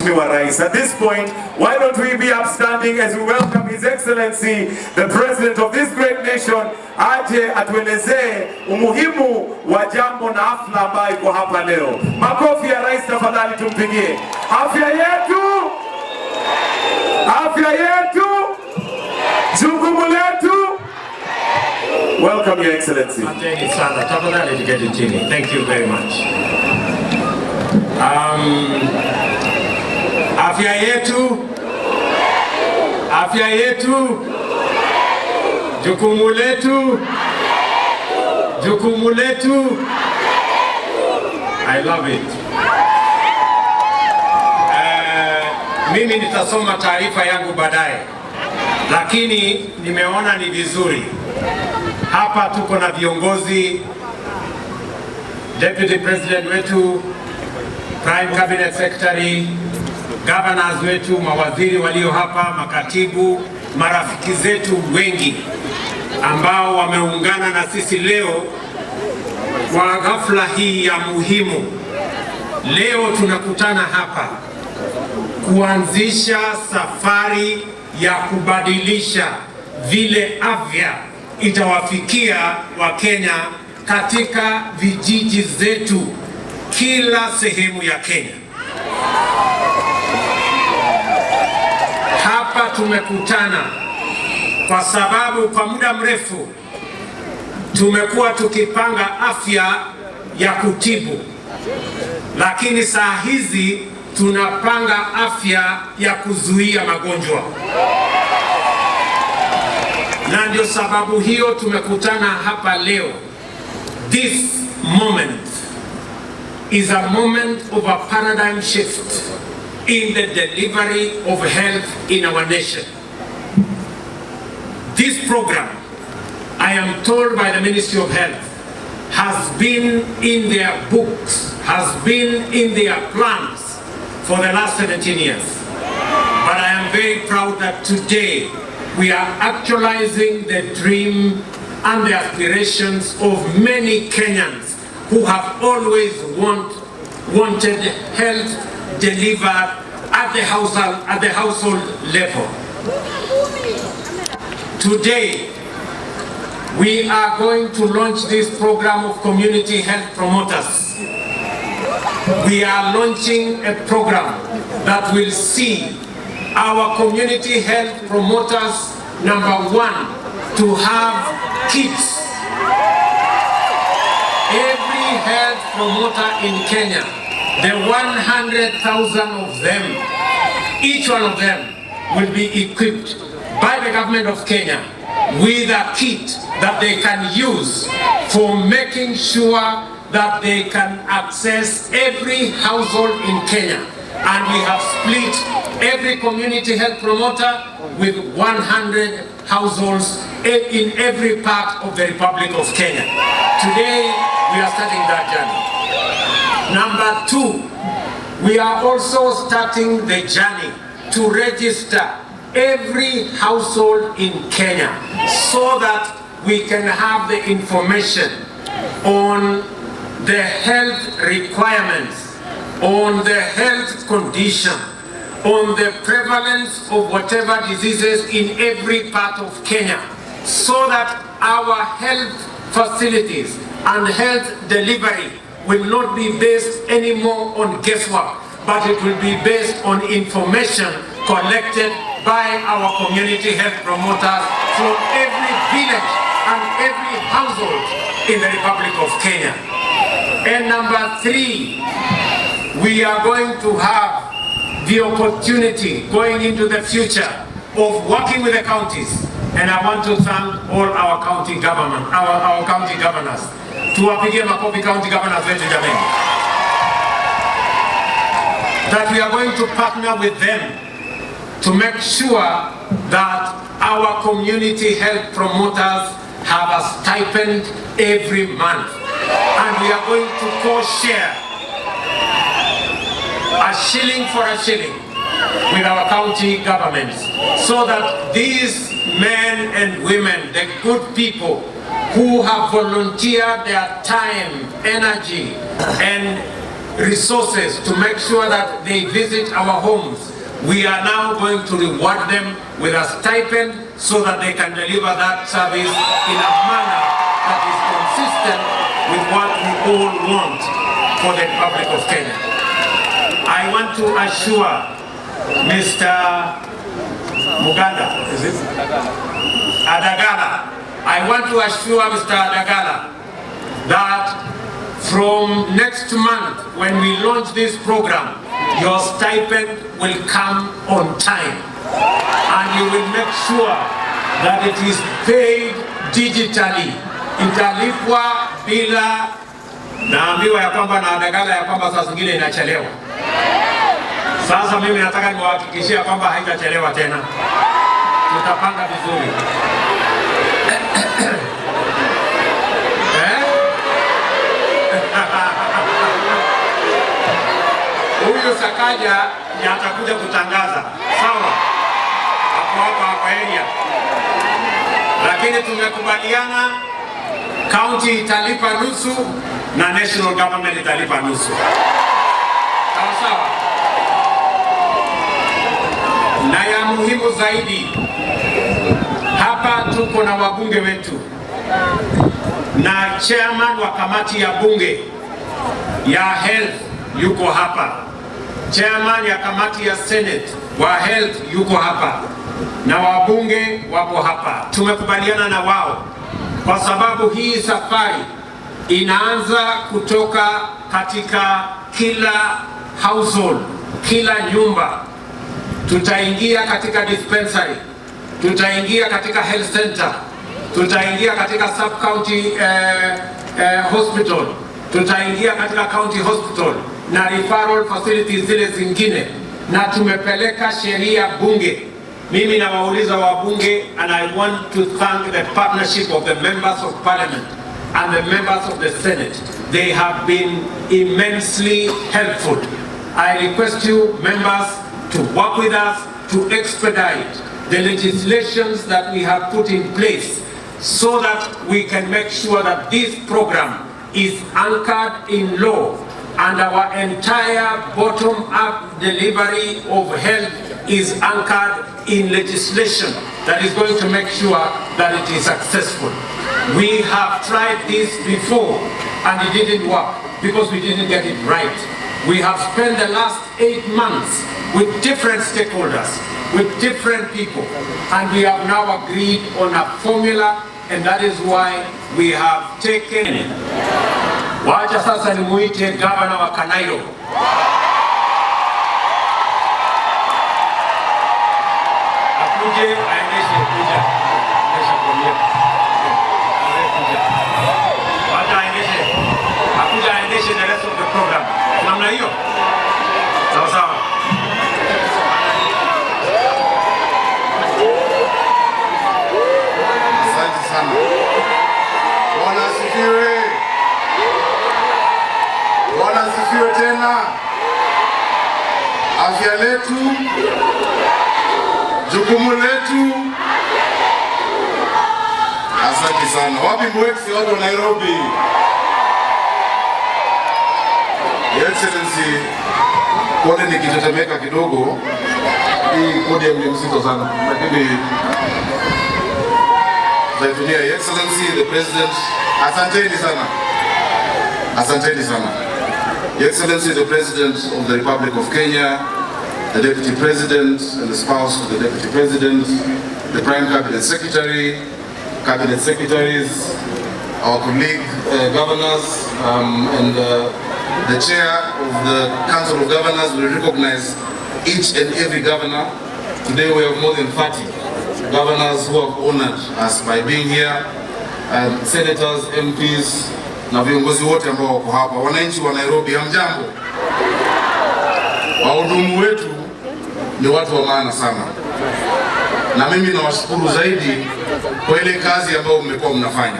At this point, why don't we be upstanding as we welcome His Excellency, the President of this great nation, aje atuelezee umuhimu wa jambo na hafla ambayo iko hapa leo. Makofi ya Rais tafadhali tumpigie. Afya yetu! Afya yetu! Jukumu letu! Welcome, Your Excellency. Asante sana. Tafadhali tuketi chini. Thank you very much. Afya yetu, afya yetu, jukumu letu, jukumu letu. I love it. Mimi nitasoma taarifa yangu baadaye, lakini nimeona ni vizuri hapa tuko na viongozi, Deputy President wetu, Prime Cabinet Secretary, governors wetu, mawaziri walio hapa, makatibu, marafiki zetu wengi ambao wameungana na sisi leo kwa ghafla hii ya muhimu. Leo tunakutana hapa kuanzisha safari ya kubadilisha vile afya itawafikia Wakenya katika vijiji zetu, kila sehemu ya Kenya. Hapa tumekutana kwa sababu kwa muda mrefu tumekuwa tukipanga afya ya kutibu, lakini saa hizi tunapanga afya ya kuzuia magonjwa, na ndio sababu hiyo tumekutana hapa leo. This moment is a moment of a paradigm shift in the delivery of health in our nation. This program, I am told by the Ministry of Health, has been in their books, has been in their plans for the last 17 years. But I am very proud that today we are actualizing the dream and the aspirations of many Kenyans who have always wanted health delivered at the household level. Today, we are going to launch this program of community health promoters. We are launching a program that will see our community health promoters, number one, to have kits. Every health promoter in Kenya, the 100,000 of them, each one of them will be equipped by the government of Kenya with a kit that they can use for making sure that they can access every household in Kenya. And we have split every community health promoter with 100 households in every part of the Republic of Kenya. Today, we are starting that journey. Number two, we are also starting the journey to register every household in Kenya so that we can have the information on the health requirements, on the health condition, on the prevalence of whatever diseases in every part of Kenya, so that our health facilities and health delivery will not be based anymore on guesswork, but it will be based on information collected by our community health promoters from every village and every household in the Republic of Kenya. And number three, we are going to have the opportunity going into the future of working with the counties. And I want to thank all our county government, our county governors. Tuwapigie makofi county governors wetu jameni. That we are going to partner with them to make sure that our community health promoters have a stipend every month. And we are going to co-share a shilling for a shilling with our county governments, so that these men and women, the good people who have volunteered their time, energy, and resources to make sure that they visit our homes, we are now going to reward them with a stipend so that they can deliver that service in a manner that is consistent with what we all want for the Republic of Kenya. I want to assure Mr. Muganda, is it? Adagala. I want to assure Mr. Adagala that from next month, when we launch this program, your stipend will come on time, and you will make sure that it is paid digitally. Italipwa bila, naambiwa ya kwamba na Adagala ya kwamba saa zingine inachelewa. Sasa mimi nataka niwahakikishia kwamba haitachelewa tena. Tutapanga vizuri. Huyu Sakaja atakuja kutangaza, sawa? Hapo area. Lakini tumekubaliana county italipa nusu na national government italipa nusu. Sawa sawa. Na ya muhimu zaidi, hapa tuko na wabunge wetu na chairman wa kamati ya bunge ya health yuko hapa, chairman ya kamati ya senate wa health yuko hapa, na wabunge wako hapa. Tumekubaliana na wao kwa sababu hii safari inaanza kutoka katika kila household, kila nyumba. Tutaingia katika dispensary, tutaingia katika health center, tutaingia katika sub county hospital, tutaingia katika county hospital na referral facilities zile zingine, na tumepeleka sheria bunge. Mimi nawauliza wabunge, and I want to thank the partnership of the members of parliament and the members of the senate. They have been immensely helpful. I request you members to work with us to expedite the legislations that we have put in place so that we can make sure that this program is anchored in law, and our entire bottom-up delivery of health is anchored in legislation that is going to make sure that it is successful. We have tried this before and it didn't work because we didn't get it right. We have spent the last 8 months with different stakeholders, with different people, and we have now agreed on a formula, and that is why we have taken it. Wacha sasa nimuite gavana wa Kanairo. Akuje aendeshe kuja. Wacha aendeshe. Akuja aendeshe the rest of the program. Namna hiyo. Sawa sawa. Asante sana. Bwana asifiwe. Bwana asifiwe tena. Afya letu, jukumu letu. Asante sana. Wapi mwexi watu wa Nairobi? Your Excellency, kone nikitetemeka kidogo. Hii podium ni mzito sana. Lakini Your Excellency, the President, asanteni sana. Asanteni sana. Your Excellency, the President of the Republic of Kenya, the Deputy President and the spouse of the Deputy President, the Prime Cabinet Secretary, Cabinet Secretaries, our colleague governors, and the Chair of the Council of Governors will recognize each and every governor. Today we have more than 30 governors who have honored us by being here, and senators, MPs, na viongozi wote ambao wako hapa. Wananchi wa Nairobi, hamjambo. Wahudumu wetu ni watu wa maana sana, na mimi nawashukuru zaidi kwa ile kazi ambayo mmekuwa mnafanya.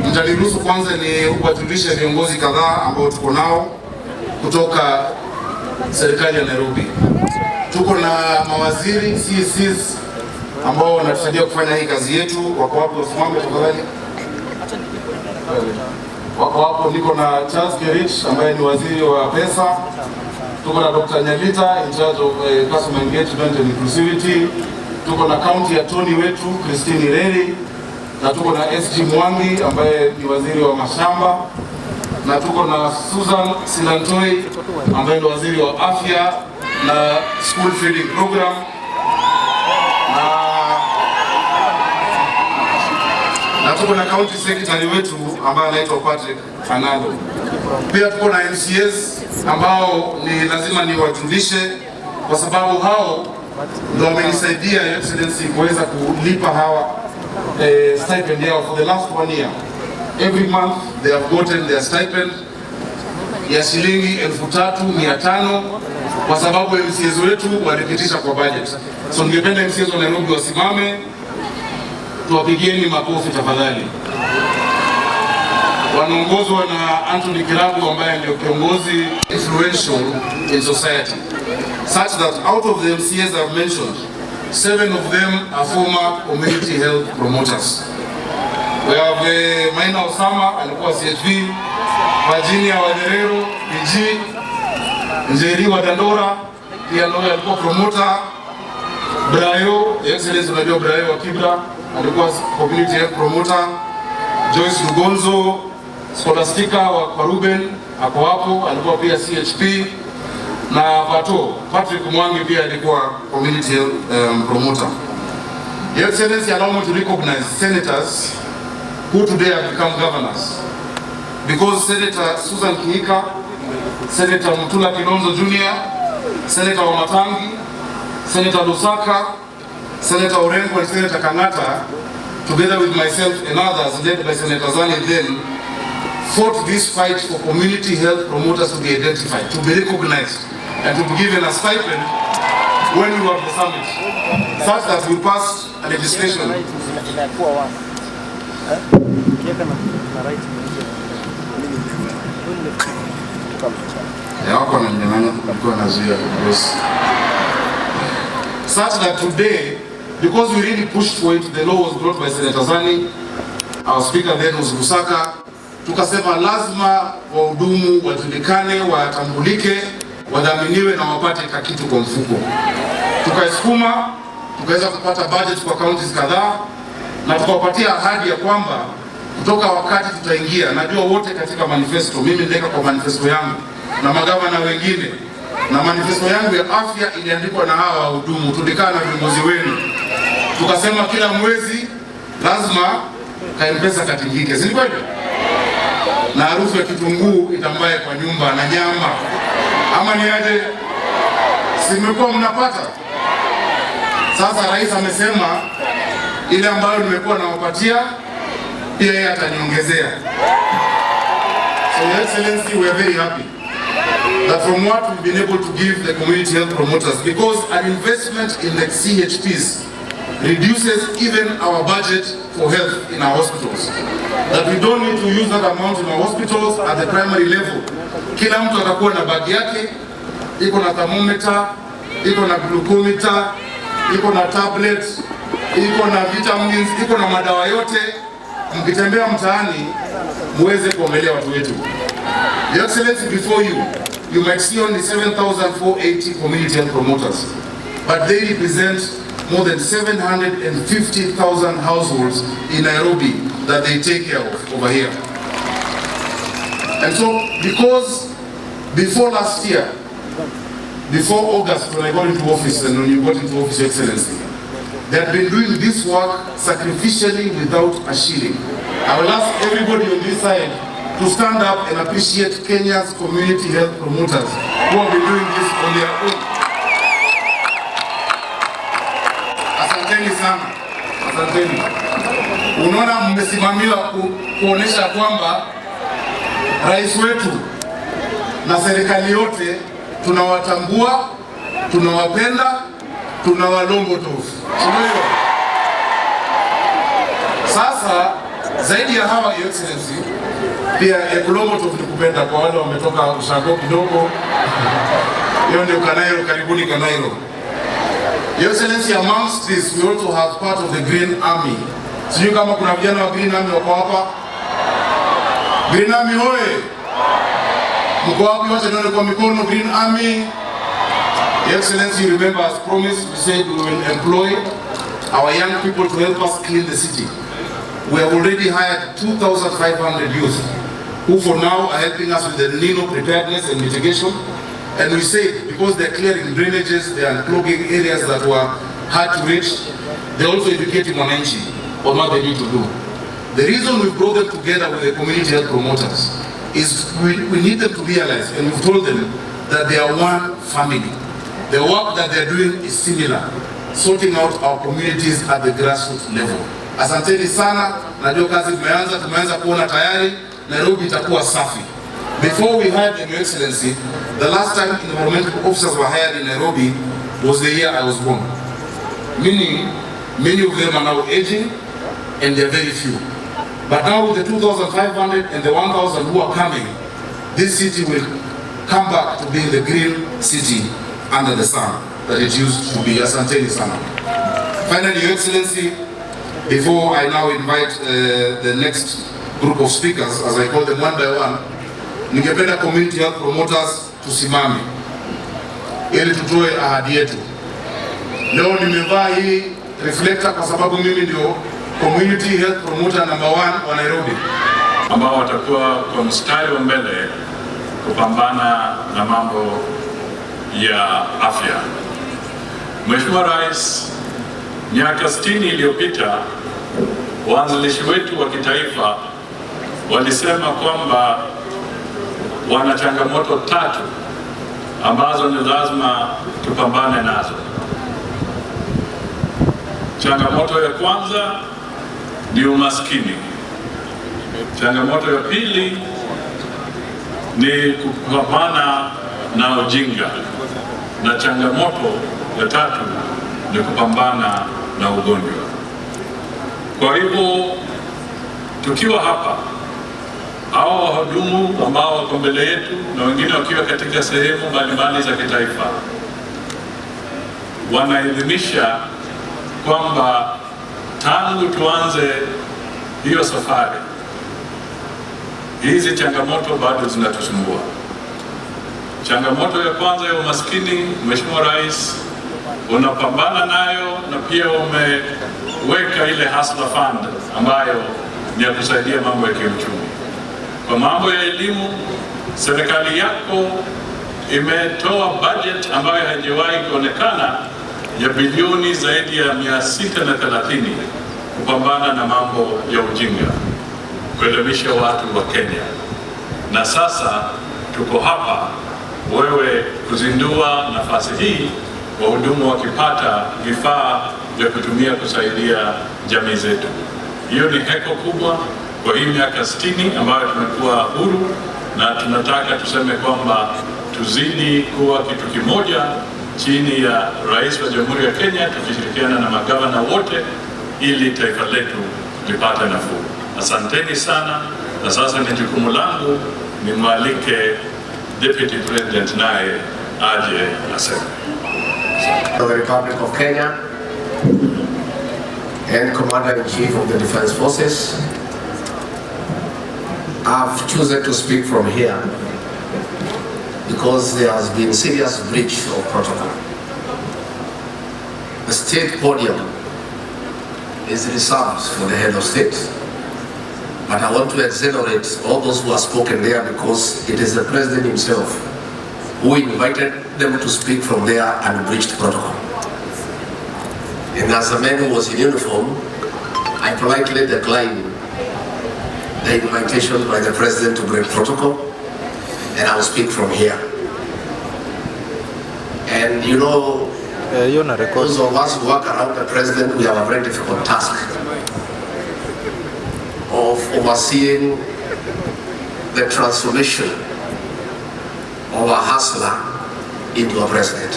Mtaniruhusu kwanza ni kuwajulisha viongozi kadhaa ambao tuko nao kutoka serikali ya Nairobi. Tuko na mawaziri CCs ambao wanatusaidia kufanya hii kazi yetu. Wako wapi? Wasimame tafadhali. wako hapo. Niko na Charles Gerich ambaye ni waziri wa pesa. Tuko na Dr. Nyalita in charge of customer engagement and inclusivity. Tuko na county attorney wetu Christine Reri, na tuko na SG Mwangi ambaye ni waziri wa mashamba, na tuko na Susan Silantoi ambaye ni waziri wa afya na school feeding program, na tuko na county secretary wetu ambaye anaitwa Patrick Anado. Pia tuko na MCS ambao ni lazima niwajulishe kwa sababu hao ndio wamenisaidia Your Excellency kuweza kulipa hawa stipend yao for the last 1 year. Every month they have gotten their stipend ya shilingi 3,500 kwa sababu MCS wetu walipitisha kwa budget. So ningependa MCS wa Nairobi wasimame, tuwapigieni makofi tafadhali. Wanaongozwa na Anthony Kiragu ambaye ndio kiongozi influential in society, such that out of the MCAs I've mentioned, 7 of them are former community health promoters. We have Maina Osama alikuwa CHV, Virginia Waderero PG, Njeri wa Dandora pia ndio alikuwa promoter, Brayo Excellency, unajua Brayo wa Kibra alikuwa community health promoter, Joyce Lugonzo Scholastica wa Ruben hapo hapo alikuwa pia CHP, na Patrick Mwangi pia alikuwa community promoter. Your Excellency, allow me to recognize senators who today have become governors, because Senator Susan Kihika, Senator Mutula Kilonzo Jr., Senator Wamatangi, Senator Lusaka, Senator Orengo and Senator Kangata, together with myself and others led by Senator Zani then, fought this fight for community health promoters to be identified, to be recognized, and to be given a stipend when we were at the summit, such that we passed a legislation. Such that today, because we really pushed for it, the law was brought by Senator Zani, our speaker then was Lusaka. Tukasema lazima wahudumu wajulikane, watambulike, wadhaminiwe na wapate kakitu kwa mfuko. Tukaisukuma, tukaweza kupata budget kwa counties kadhaa, na tukawapatia ahadi ya kwamba kutoka wakati tutaingia, najua wote katika manifesto, mimi nileka kwa manifesto yangu na magavana wengine, na manifesto yangu ya afya iliandikwa na hawa wahudumu. Tulikaa na viongozi wenu, tukasema kila mwezi lazima ka-M-Pesa katingike, si kweli? Na harufu ya kitunguu itambaye kwa nyumba na nyama, ama ni aje? Si mmekuwa mnapata? Sasa rais amesema ile ambayo nimekuwa nawapatia pia yeye ataniongezea. So Your Excellency, we are very happy that from what we've been able to give the community health promoters, because an investment in the CHPs reduces even our budget for health in our hospitals. That we don't need to use that amount in our hospitals at the primary level. Kila mtu atakuwa na bag yake, iko na thermometer, iko na glucometer, iko na tablet, iko na vitamins, iko na madawa yote. Mkitembea mtaani muweze kuongelea watu wetu. Your Excellency, before you, you might see only 7,480 community health promoters, but they represent more than 750,000 households in Nairobi that they take care of over here. And so, because before last year, before August when I got into office and when you got into office, Your Excellency, they had been doing this work sacrificially without a shilling. I will ask everybody on this side to stand up and appreciate Kenya's community health promoters who have been doing this on their own. Asanteni sana. Asanteni. Unaona mmesimamia kuonesha kwamba rais wetu na serikali yote tunawatambua, tunawapenda, tunawalombo tofu. Sasa zaidi ya hawa, Your Excellency, pia Ekulombo tofu nikupenda kwa wale wametoka ushago kidogo. Hiyo ndio Kanairo, karibuni Kanairo. Your Excellency, amongst this we also have part of the Green Army. Sijui kama kuna vijana wa Green Army wako hapa. Green Army hoye! Mko wapi? Wacha nione kwa mikono. Green Army. Your Excellency, remember as promised, we said we will employ our young people to help us clean the city. We have already hired 2,500 youth who for now are helping us with the Niño preparedness and mitigation. And we said because they're clearing drainages, they are clogging areas that were hard to reach, they're also educating Mwananchi on what they need to do. The reason we brought them together with the community health promoters is we need them to realize, and we've told them, that they are one family. The work that they're doing is similar, sorting out our communities at the grassroots level. Asanteni sana, najua kazi tumeanza kuona tayari, Nairobi itakuwa safi. Before we hired them, Your Excellency, the last time environmental officers were hired in Nairobi was the year I was born. Meaning, many of them are now aging, and they're very few. But now with the 2,500 and the 1,000 who are coming, this city will come back to being the green city under the sun that it used to be. Asanteni sana. Finally, Your Excellency, before I now invite the next group of speakers, as I call them one by one, ningependa community health promoters tusimame ili tutoe ahadi yetu. Leo nimevaa hii reflector kwa sababu mimi ndio community health promoter number 1 wa Nairobi, ambao watakuwa kwa mstari wa mbele kupambana na mambo ya afya. Mheshimiwa Rais, miaka 60 iliyopita waanzilishi wetu wa kitaifa walisema kwamba wana changamoto 3 ambazo ni lazima tupambane nazo. Changamoto ya kwanza ni umaskini. Changamoto ya pili ni kupambana na ujinga, na changamoto ya 3 ni kupambana na ugonjwa. Kwa hivyo tukiwa hapa, hao wahudumu ambao wako mbele yetu na wengine wakiwa katika sehemu mbalimbali za kitaifa wanaidhinisha kwamba tangu tuanze hiyo safari, hizi changamoto bado zinatusumbua. Changamoto ya kwanza ya umaskini, Mheshimiwa Rais, unapambana nayo, na pia umeweka ile hustler fund ambayo ni ya kusaidia mambo ya kiuchumi. Kwa mambo ya elimu, serikali yako imetoa budget ambayo haijawahi kuonekana ya bilioni zaidi ya 630 kupambana na mambo ya ujinga, kuelimisha watu wa Kenya. Na sasa tuko hapa wewe kuzindua nafasi hii, wahudumu wakipata vifaa vya kutumia kusaidia jamii zetu. Hiyo ni heko kubwa kwa hii miaka 60 ambayo tumekuwa huru, na tunataka tuseme kwamba tuzidi kuwa kitu kimoja chini ya Rais wa Jamhuri ya Kenya, tukishirikiana na magavana wote ili taifa letu lipate nafuu. Asanteni sana, na sasa ni jukumu langu nimwalike Deputy President naye aje aseme. The Republic of Kenya and Commander-in-Chief of the Defense Forces, I've chosen to speak from here because there has been serious breach of protocol. The state podium is reserved for the head of state, but I want to exonerate all those who have spoken there because it is the president himself who invited them to speak from there and breached protocol. And as a man who was in uniform, I politely declined the invitation by the president to break protocol, and I will speak from here. And you know, those of us who work around the president, we have a very difficult task of overseeing the transformation of a hustler into a president.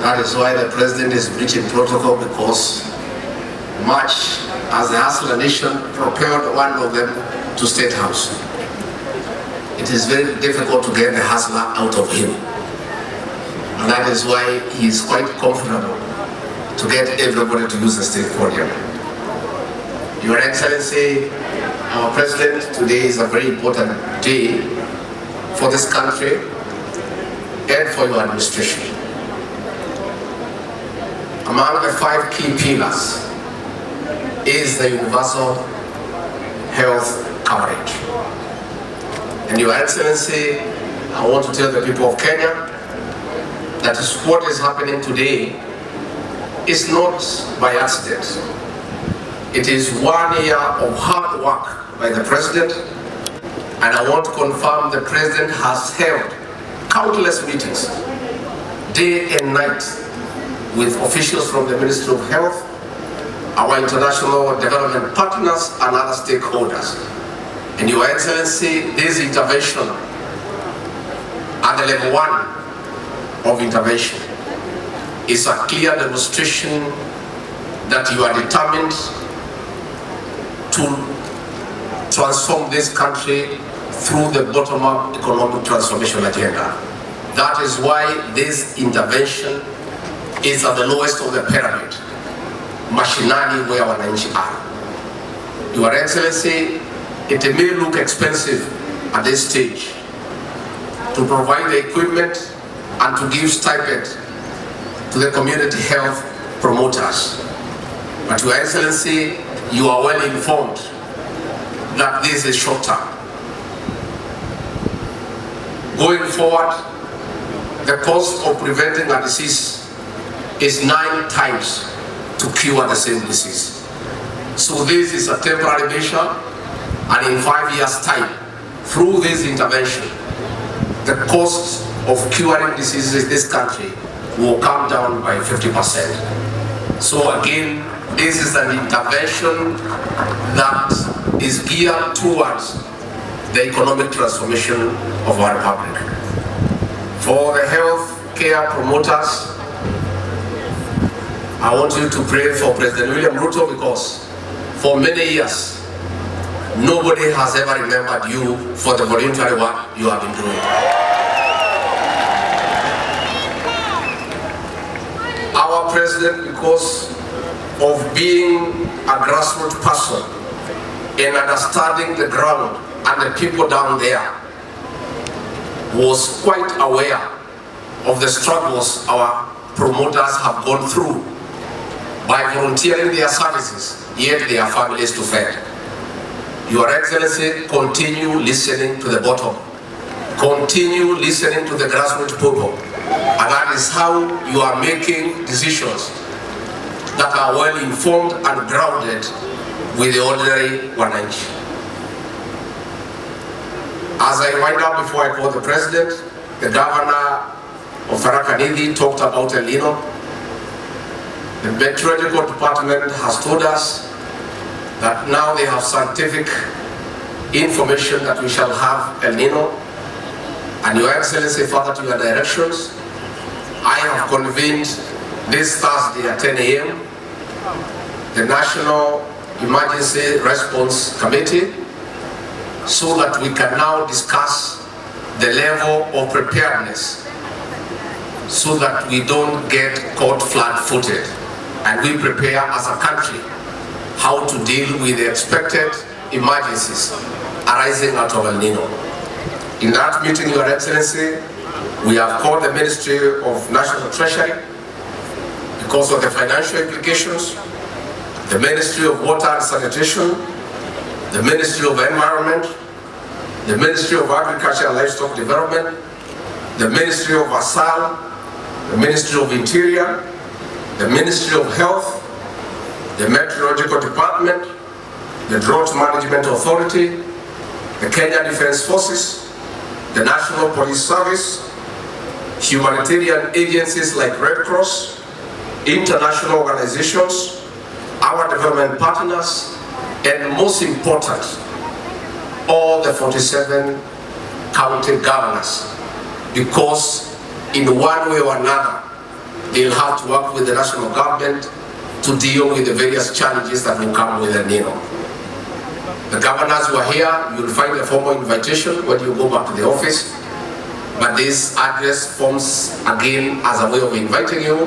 That is why the president is breaching protocol, because much as the hustler nation propelled one of them to State House, it is very difficult to get the hustler out of him. And that is why he is quite comfortable to get everybody to use the state podium. Your Excellency, our President, today is a very important day for this country and for your administration. Among the 5 key pillars is the universal health coverage. And Your Excellency, I want to tell the people of Kenya that what is happening today is not by accident. It is 1 year of hard work by the President, and I want to confirm the President has held countless meetings, day and night, with officials from the Ministry of Health, our international development partners, and other stakeholders. And Your Excellency, this intervention at the level 1 of intervention is a clear demonstration that you are determined to transform this country through the bottom-up economic transformation agenda. That is why this intervention is at the lowest of the pyramid, mashinani where wananchi are. Your Excellency, it may look expensive at this stage to provide the equipment and to give stipend to the community health promoters. But Your Excellency, you are well informed that this is short term. Going forward, the cost of preventing a disease is 9 times to cure the same disease. So this is a temporary measure, and in 5 years' time, through this intervention, the cost of curing diseases in this country will come down by 50%. So again, this is an intervention that is geared towards the economic transformation of our republic. For the health care promoters, I want you to pray for President William Ruto, because for many years, nobody has ever remembered you for the voluntary work you have been doing. Our President, because of being a grassroots person and understanding the ground and the people down there, was quite aware of the struggles our promoters have gone through by volunteering their services, yet their families to fed. Your Excellency, continue listening to the bottom. Continue listening to the grassroots people. And that is how you are making decisions that are well informed and grounded with the ordinary wananchi. As I wind up, before I call the President, the Governor of Tharaka Nithi talked about El Niño. The Meteorological Department has told us that now they have scientific information that we shall have El Niño. And Your Excellency, further to your directions, I have convened this Thursday at 10 a.m. the National Emergency Response Committee, so that we can now discuss the level of preparedness, so that we don't get caught flat-footed, and we prepare as a country how to deal with the expected emergencies arising out of El Niño. In that meeting, Your Excellency, we have called the Ministry of National Treasury because of the financial implications, the Ministry of Water and Sanitation, the Ministry of Environment, the Ministry of Agriculture and Livestock Development, the Ministry of Asal, the Ministry of Interior, the Ministry of Health, the Meteorological Department, the Drought Management Authority, the Kenya Defense Forces, the National Police Service, humanitarian agencies like Red Cross, international organizations, our development partners, and most important, all the 47 county governors, because in one way or another, they'll have to work with the national government to deal with the various challenges that will come with El Niño. The governors who are here, you'll find a formal invitation when you go back to the office, but this address forms again as a way of inviting you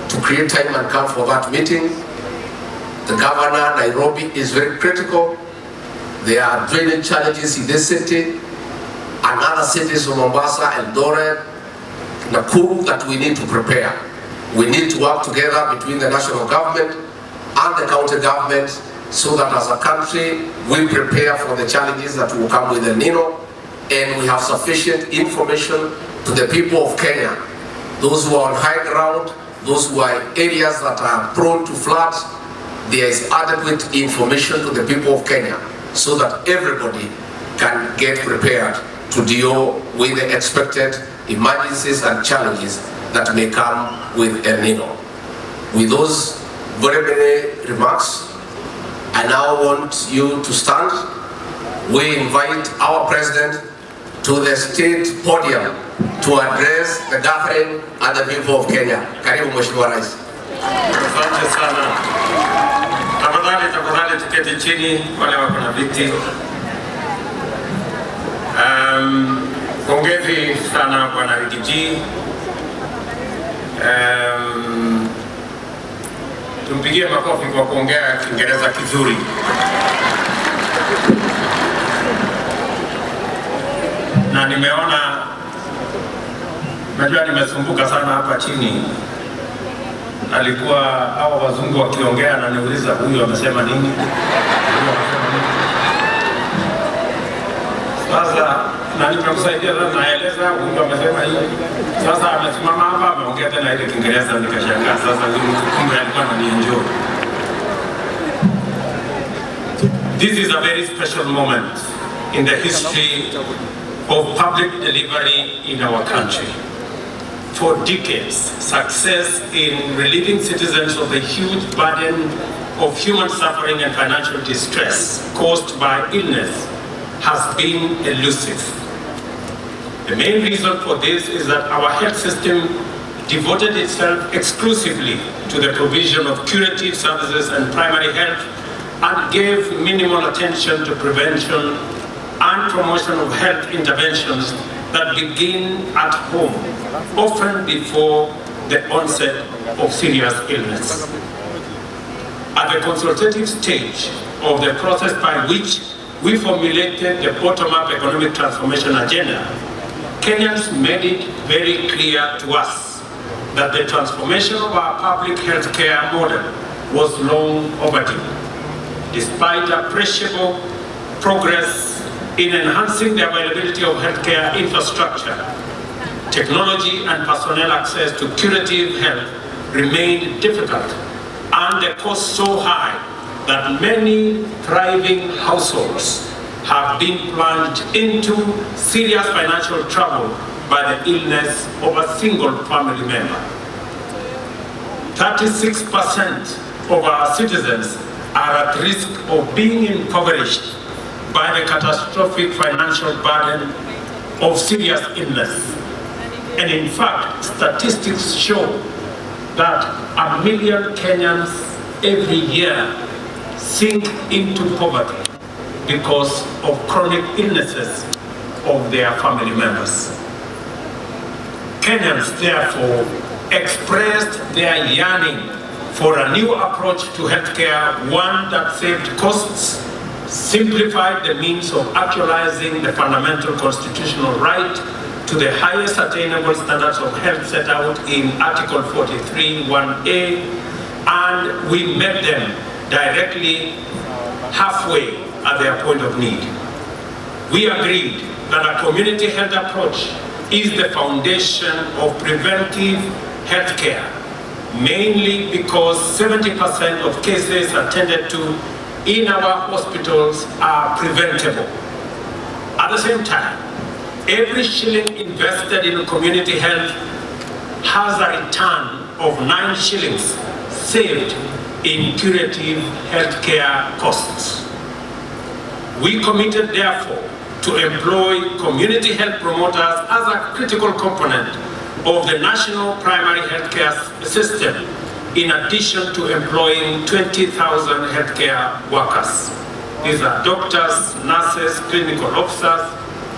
to create time and come for that meeting. The governor, Nairobi, is very critical. There are drainage challenges in this city and other cities of Mombasa, Eldoret, Nakuru that we need to prepare. We need to work together between the national government and the county government so that as a country we prepare for the challenges that will come with the Niño, and we have sufficient information to the people of Kenya, those who are on high ground, those who are in areas that are prone to floods. There is adequate information to the people of Kenya so that everybody can get prepared to deal with the expected emergencies and challenges that may come with El Niño. With those very many remarks, I now want you to stand. We invite our President to the state podium to address the gathering and the people of Kenya. Karibu Mheshimiwa Rais. Asante sana. Tafadhali tuketi chini wale wako na viti. Pongezi sana Bwana Rigiji. Tumpigie makofi kwa kuongea Kiingereza kizuri. Na nimeona, najua nimesumbuka sana hapa chini. Alikuwa hawa wazungu wakiongea na niuliza huyu amesema nini? Sasa na nimekusaidia sana, naeleza huyu amesema hivi. Sasa amesimama hapa ameongea tena ile Kiingereza, nikashangaa sasa huyu kumbe alikuwa ananienjoy. This is a very special moment in the history of public delivery in our country. For decades, success in relieving citizens of the huge burden of human suffering and financial distress caused by illness has been elusive. The main reason for this is that our health system devoted itself exclusively to the provision of curative services and primary health and gave minimal attention to prevention and promotion of health interventions that begin at home, often before the onset of serious illness. At the consultative stage of the process by which we formulated the bottom-up economic transformation agenda, Kenyans made it very clear to us that the transformation of our public health care model was long overdue. Despite appreciable progress in enhancing the availability of healthcare infrastructure, technology and personnel access to curative health remained difficult and the cost so high that many thriving households have been plunged into serious financial trouble by the illness of a single family member. 36% of our citizens are at risk of being impoverished by the catastrophic financial burden of serious illness. And in fact, statistics show that 1 million Kenyans every year sink into poverty because of chronic illnesses of their family members. Kenyans therefore expressed their yearning for a new approach to healthcare, one that saved costs, simplified the means of actualizing the fundamental constitutional right to the highest attainable standards of health set out in Article 43(1)(a), and we met them directly halfway at their point of need. We agreed that a community health approach is the foundation of preventive health care, mainly because 70% of cases attended to in our hospitals are preventable. At the same time, every shilling invested in community health has a return of 9 shillings saved in curative healthcare costs. We committed, therefore, to employ community health promoters as a critical component of the national primary healthcare system, in addition to employing 20,000 healthcare workers. These are doctors, nurses, clinical officers,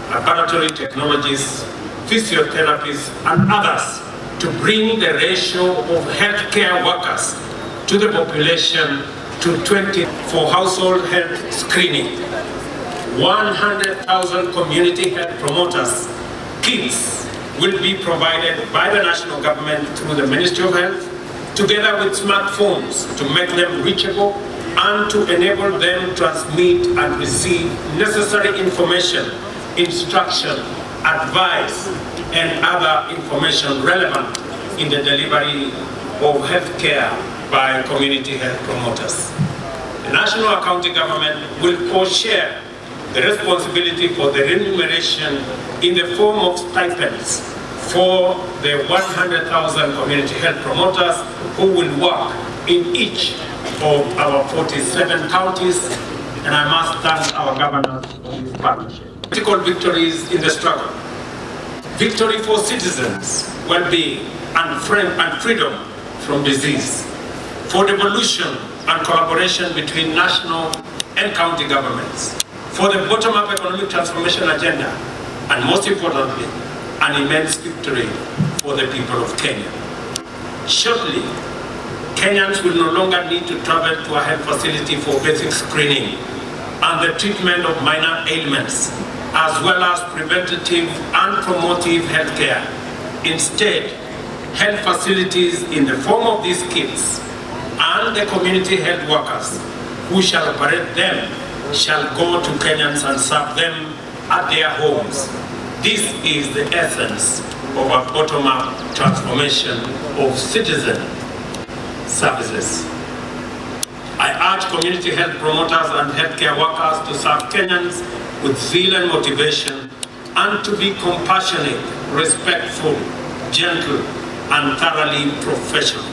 laboratory technologists, physiotherapists, and others to bring the ratio of healthcare workers to the population to 20 for household health screening. 100,000 community health promoters, kits, will be provided by the national government through the Ministry of Health, together with smartphones to make them reachable and to enable them to transmit and receive necessary information, instruction, advice, and other information relevant in the delivery of health care by community health promoters. The national and county government will co-share the responsibility for the remuneration in the form of stipends for the 100,000 community health promoters who will work in each of our 47 counties, and I must thank our governors for this partnership. Political victories in the struggle. Victory for citizens' well-being and freedom from disease. For devolution and collaboration between national and county governments. For the bottom-up economic transformation agenda, and most importantly, an immense victory for the people of Kenya. Shortly, Kenyans will no longer need to travel to a health facility for basic screening and the treatment of minor ailments, as well as preventative and promotive health care. Instead, health facilities in the form of these kits and the community health workers who shall operate them shall go to Kenyans and serve them at their homes. This is the essence of a bottom-up transformation of citizen services. I urge community health promoters and healthcare workers to serve Kenyans with zeal and motivation, and to be compassionate, respectful, gentle, and thoroughly professional.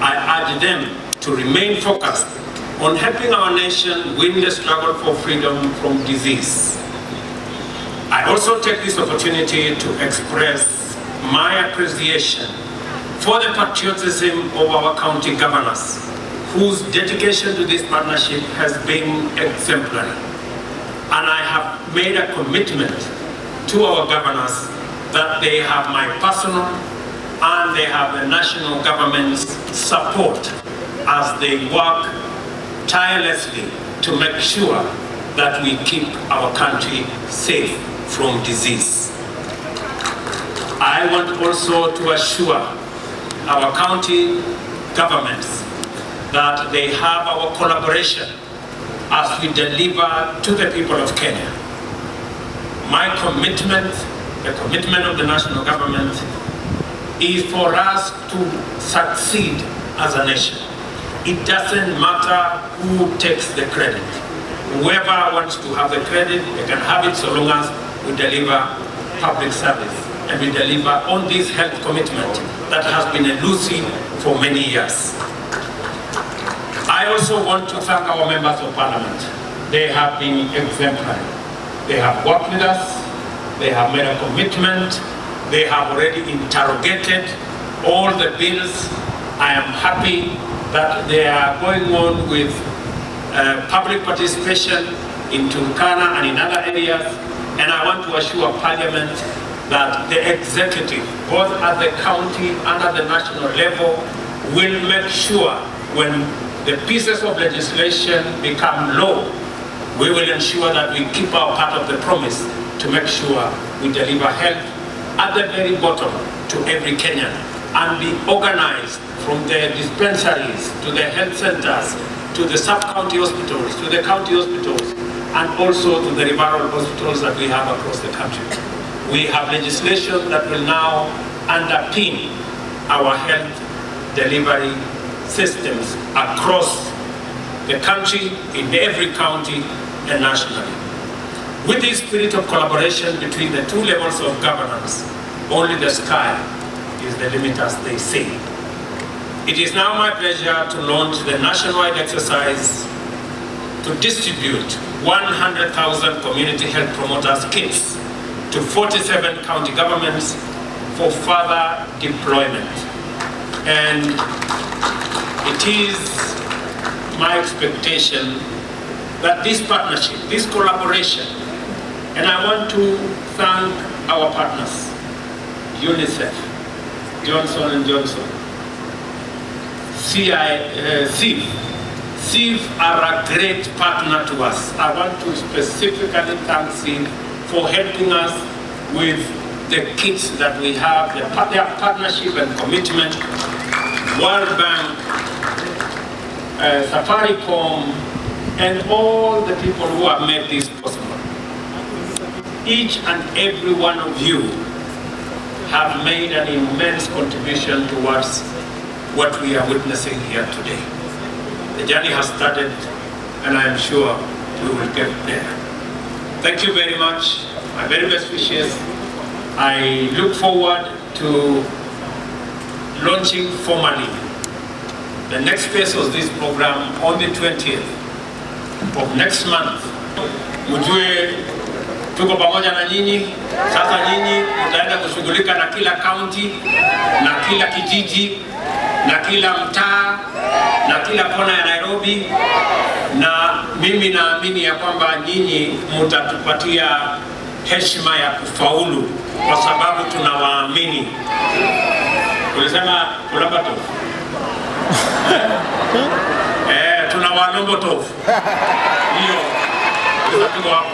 I urge them to remain focused on helping our nation win the struggle for freedom from disease. I also take this opportunity to express my appreciation for the patriotism of our county governors, whose dedication to this partnership has been exemplary. And I have made a commitment to our governors that they have my personal and they have the national government's support as they work tirelessly to make sure that we keep our country safe from disease. I want also to assure our county governments that they have our collaboration as we deliver to the people of Kenya. My commitment, the commitment of the national government, is for us to succeed as a nation. It doesn't matter who takes the credit. Whoever wants to have the credit, they can have it so long as we deliver public service and we deliver on this health commitment that has been elusive for many years. I also want to thank our members of parliament. They have been exemplary. They have worked with us, they have made a commitment, they have already interrogated all the bills. I am happy that they are going on with public participation in Turkana and in other areas, and I want to assure Parliament that the executive, both at the county and at the national level, will make sure when the pieces of legislation become law, we will ensure that we keep our part of the promise to make sure we deliver health at the very bottom to every Kenyan and be organized from the dispensaries to the health centers, to the sub-county hospitals, to the county hospitals, and also to the referral hospitals that we have across the country. We have legislation that will now underpin our health delivery systems across the country, in every county and nationally. With this spirit of collaboration between the two levels of governance, only the sky is the limit, as they say. It is now my pleasure to launch the nationwide exercise to distribute 100,000 community health promoters kits to 47 county governments for further deployment. And it is my expectation that this partnership, this collaboration, and I want to thank our partners, UNICEF, Johnson & Johnson, CIF are a great partner to us. I want to specifically thank CIF for helping us with the kits that we have, their partnership and commitment, World Bank, Safaricom, and all the people who have made this possible. Each and every one of you have made an immense contribution towards what we are witnessing here today. The journey has started, and I am sure we will get there. Thank you very much. My very best wishes. I look forward to launching formally the next phase of this program on the 20th of next month. Mjue tuko pamoja na nyinyi. Sasa nyinyi mtaenda kushughulika na kila county, na kila kijiji, na kila mtaa, na kila kona ya Nairobi, na mimi naamini ya kwamba nyinyi mtatupatia heshima ya kufaulu kwa sababu tunawaamini. Ulisema kulabato? Tunawanombo tofu. Hiyo tuko hapo.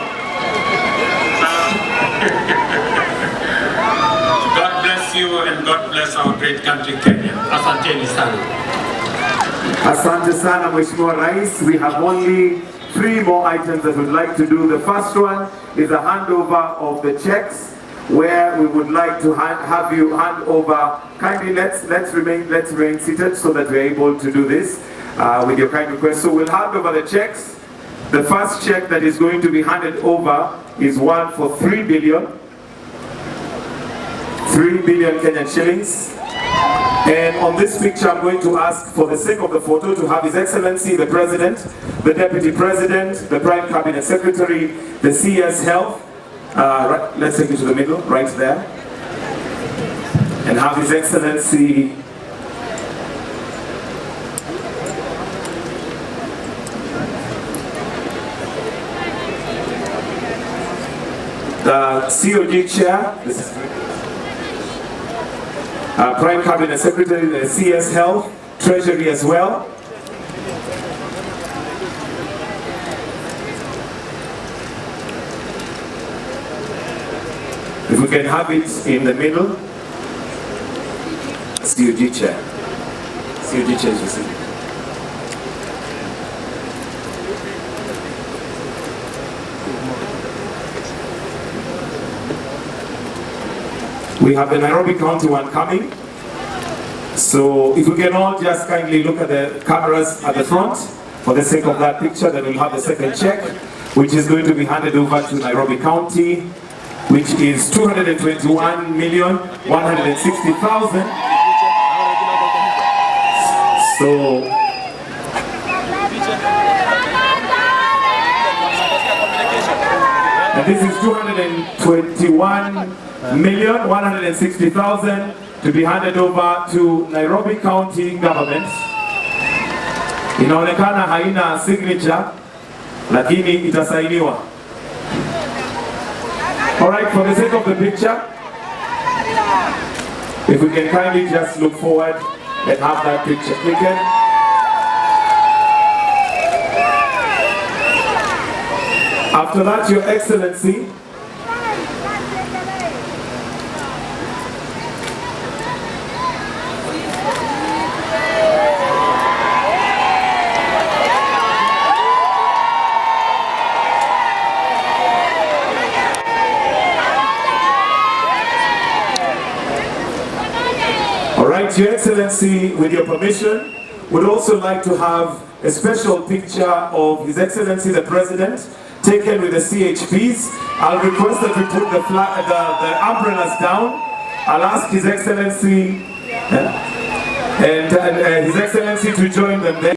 God bless you and God bless our great country Kenya. Asanteni sana. Asante sana Mheshimiwa Rais. We have only 3 more items that we'd like to do. The first one is a handover of the checks, where we would like to have you hand over. Kindly let's remain seated so that we're able to do this with your kind request. So we'll hand over the checks. The first check that is going to be handed over is one for 3 billion Kenyan shillings. And on this picture, I'm going to ask, for the sake of the photo, to have His Excellency the President, the Deputy President, the Prime Cabinet Secretary, the CS Health. Let's take it to the middle, right there. And have His Excellency the COG Chair, this is Prime Cabinet Secretary, the CS Health, Treasury as well. If we can have it in the middle. COG Chair. COG Chair is receiving. We have the Nairobi County one coming. So if we can all just kindly look at the cameras at the front for the sake of that picture, then we'll have the second check, which is going to be handed over to Nairobi County, which is 221,160,000. So and this is 221,160,000 to be handed over to Nairobi County government. Inaonekana haina signature, lakini itasainiwa. All right, for the sake of the picture, if we can kindly just look forward and have that picture taken. After that, Your Excellency, Your Excellency, with your permission, would also like to have a special picture of His Excellency the President taken with the CHPs. I'll request that we put the umbrellas down. I'll ask His Excellency and His Excellency to join them there.